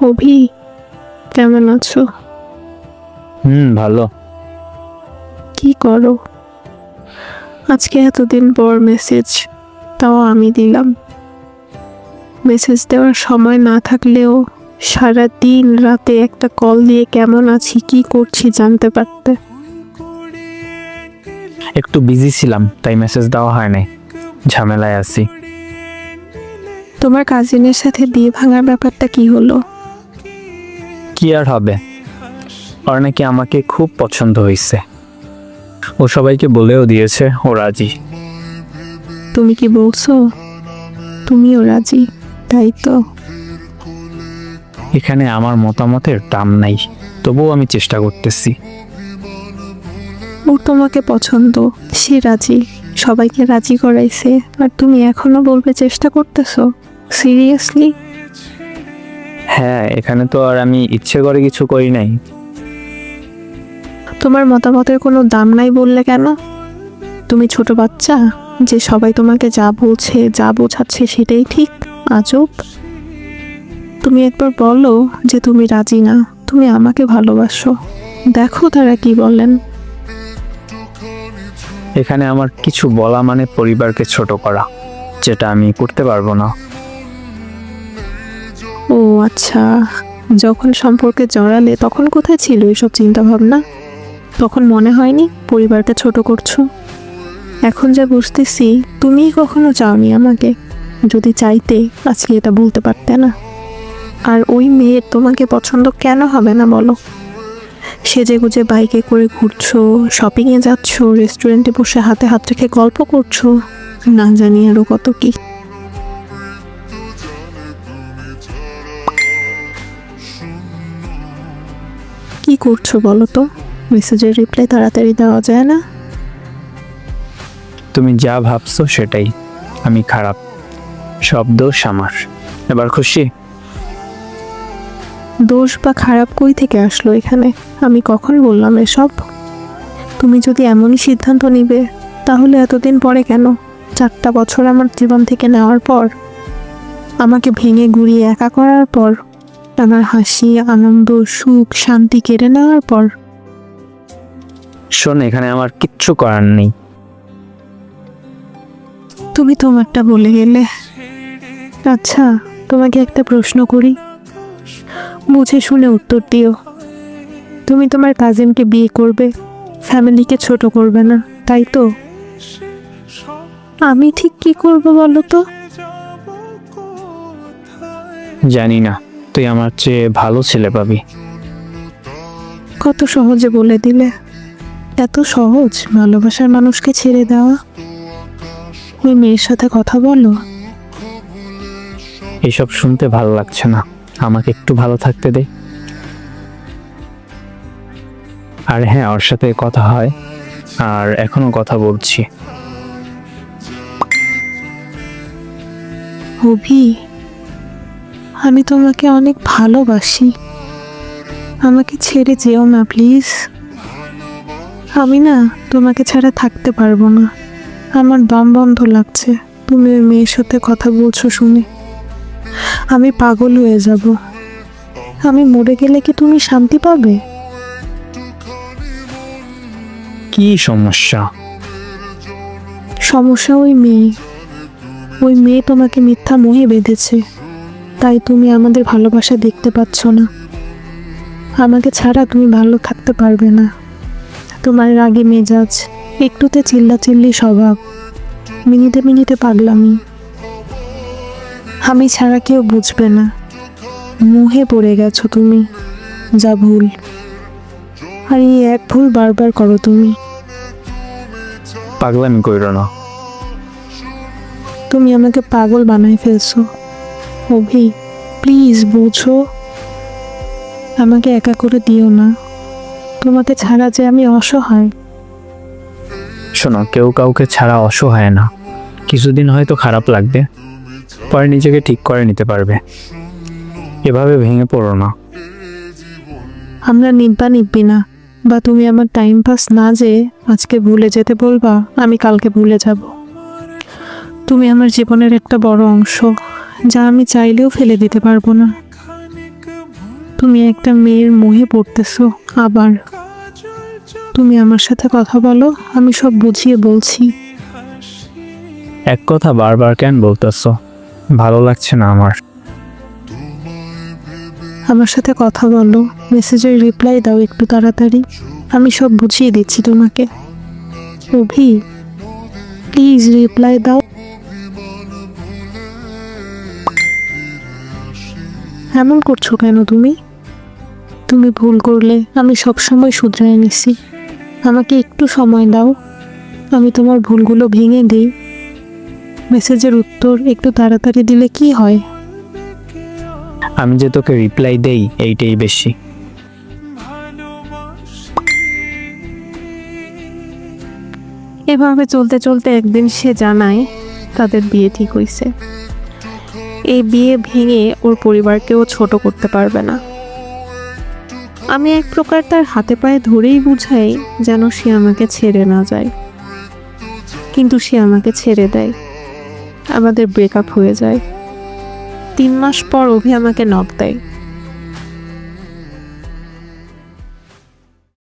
অভি, কেমন আছো? ভালো। কি করো? আজকে এতদিন পর মেসেজ, তাও আমি দিলাম। মেসেজ দেওয়ার সময় না থাকলেও সারা দিন রাতে একটা কল দিয়ে কেমন আছি কি করছি জানতে পারতে। একটু বিজি ছিলাম, তাই মেসেজ দেওয়া হয় নাই। ঝামেলায় আছি। তোমার কাজিনের সাথে বিয়ে ভাঙার ব্যাপারটা কি হলো? কি আর হবে, ওর নাকি আমাকে খুব পছন্দ হয়েছে। ও সবাইকে বলেও দিয়েছে ও রাজি। তুমি কি বলছো? তুমিও রাজি, তাই তো? এখানে আমার মতামতের দাম নাই, তবুও আমি চেষ্টা করতেছি। ওর তোমাকে পছন্দ, সে রাজি, সবাইকে রাজি করাইছে, আর তুমি এখনো বলবে চেষ্টা করতেছো? সিরিয়াসলি? হ্যাঁ, এখানে তো আর আমি ইচ্ছে করে কিছু করি নাই। তোমার মতামতের কোনো দাম নাই বললে কেন? তুমি ছোট বাচ্চা যে সবাই তোমাকে যা বলছে যা বোঝাচ্ছে সেটাই ঠিক? আজব। তুমি একবার বলো যে তুমি রাজি না, তুমি আমাকে ভালোবাসো, দেখো তারা কি বলেন। এখানে আমার কিছু বলা মানে পরিবারকে ছোট করা, যেটা আমি করতে পারবো না। ও আচ্ছা, যখন সম্পর্কে জড়ালে তখন কোথায় ছিল এসব চিন্তা ভাবনা? তখন মনে হয়নি পরিবারকে ছোট করছো? এখন যা বুঝতেছি তুমিই কখনো চাওনি আমাকে। যদি চাইতে আজকে এটা বলতে পারতে না। আর ওই মেয়ের তোমাকে পছন্দ কেন হবে না বলো? সেজে গুজে বাইকে করে ঘুরছো, শপিংয়ে যাচ্ছো, রেস্টুরেন্টে বসে হাতে হাত রেখে গল্প করছো, না জানি আরো কত কি। কি করছো বলো তো? মেসেজের রিপ্লাই তাড়াতাড়ি দেওয়া যায় না? তুমি যা ভাবছো সেটাই। আমি খারাপ, সব দোষ আমার। এবার খুশি? দোষ বা খারাপ কই থেকে আসলো এখানে? আমি কখন বললাম এসব? তুমি যদি এমনই সিদ্ধান্ত নিবে তাহলে এতদিন পরে কেন? 4টা বছর আমার জীবন থেকে নেওয়ার পর, আমাকে ভেঙে গুঁড়িয়ে একা করার পর, আমার হাসি আনন্দ সুখ শান্তি কেড়ে নেওয়ার পর। শোন, এখানে আমার কিচ্ছু করার নেই। তুমি তোমারটা বলে গেলে। আচ্ছা, তোমাকে একটা প্রশ্ন করি, বুঝে শুনে উত্তর দিও। তুমি তোমার কাজিনকে বিয়ে করবে, ফ্যামিলিকে ছোট করবে না, তাই তো? আমি ঠিক কি করব বলো তো? জানি না, তুই আমার চেয়ে ভালো ছেলে পাবি। কত সহজে বলে দিলে। এত সহজ ভালোবাসার মানুষকে ছেড়ে দেওয়া? ওই মেয়ের সাথে কথা বলো। এসব শুনতে ভালো লাগছে না, আমাকে একটু ভালো থাকতে দে। আর হ্যাঁ, ওর সাথে কথা হয়, আর এখনো কথা বলছি। অভি, আমি তোমাকে অনেক ভালোবাসি, আমাকে ছেড়ে যেও না প্লিজ। আমি না তোমাকে ছাড়া থাকতে পারবো না, আমার দম বন্ধ লাগছে তুমি ওই মেয়ের সাথে কথা বলছো শুনে। আমি পাগল হয়ে যাব। আমি মরে গেলে কি তুমি শান্তি পাবে? কি সমস্যা? সমস্যা ওই মেয়ে। ওই মেয়ে তোমাকে মিথ্যা মোহে বেঁধেছে, তাই তুমি আমাদের ভালোবাসা দেখতে পাচ্ছ না। আমাকে ছাড়া তুমি ভালো থাকতে পারবে না। তোমার রাগী মেজাজ, একটুতে চিল্লাচিল্লি স্বভাব, মিনিটে মিনিটে পাগলামি, আমি ছাড়া কেউ বুঝবে না। মোহে পড়ে গেছো তুমি, যা ভুল। আর এই এক ভুল বারবার করো তুমি। পাগলামি কইরো না। তুমি আমাকে পাগল বানায় ফেলছো। অভি, প্লিজ বোঝো, আমাকে একা করে দিও না। তোমাকে ছাড়া যে আমি অসহায়। শোনো, কেউ কাউকে ছাড়া অসহায় না। কিছুদিন হয়তো খারাপ লাগবে, পরে নিজেকে ঠিক করে নিতে পারবে। এভাবে ভেঙে পড়ো না। আমরা নিব্বা নিব্বি না, বা তুমি আমার টাইম পাস না যে আজকে ভুলে যেতে বলবা আমি কালকে ভুলে যাব। তুমি আমার জীবনের একটা বড় অংশ, যা আমি চাইলেও ফেলে দিতে পারবো না। তুমি একটা মেয়ের মোহে পড়তেছো আবার। তুমি আমার সাথে কথা বলো, আমি সব বুঝিয়ে বলছি। এক কথা বারবার কেন বলতেছো? ভালো লাগছে না আমার। আমার সাথে কথা বলো, মেসেজের রিপ্লাই দাও একটু তাড়াতাড়ি, আমি সব বুঝিয়ে দিচ্ছি তোমাকে। অভি, প্লিজ রিপ্লাই দাও। এমন করছো কেন তুমি? তুমি ভুল করলে আমি সব সময় শুধরায় নিছি। আমাকে একটু সময় দাও, আমি তোমার ভুলগুলো ভেঙে দিই। মেসেজের উত্তর একটু তাড়াতাড়ি দিলে কি হয়? আমি যে তোকে রিপ্লাই দেই এইটাই বেশি। এভাবে চলতে চলতে একদিন সে জানায় তাদের বিয়ে ঠিক হয়েছে। এই বিয়ে ভেঙে ওর পরিবারকেও ছোট করতে পারবে না। আমি এক প্রকার তার হাতে পায়ে ধরেই বুঝাই যেন সে আমাকে ছেড়ে না যায়, কিন্তু সে আমাকে ছেড়ে দেয়। আমাদের ব্রেকআপ হয়ে যায়। 3 মাস পর অভি আমাকে নক দেয়।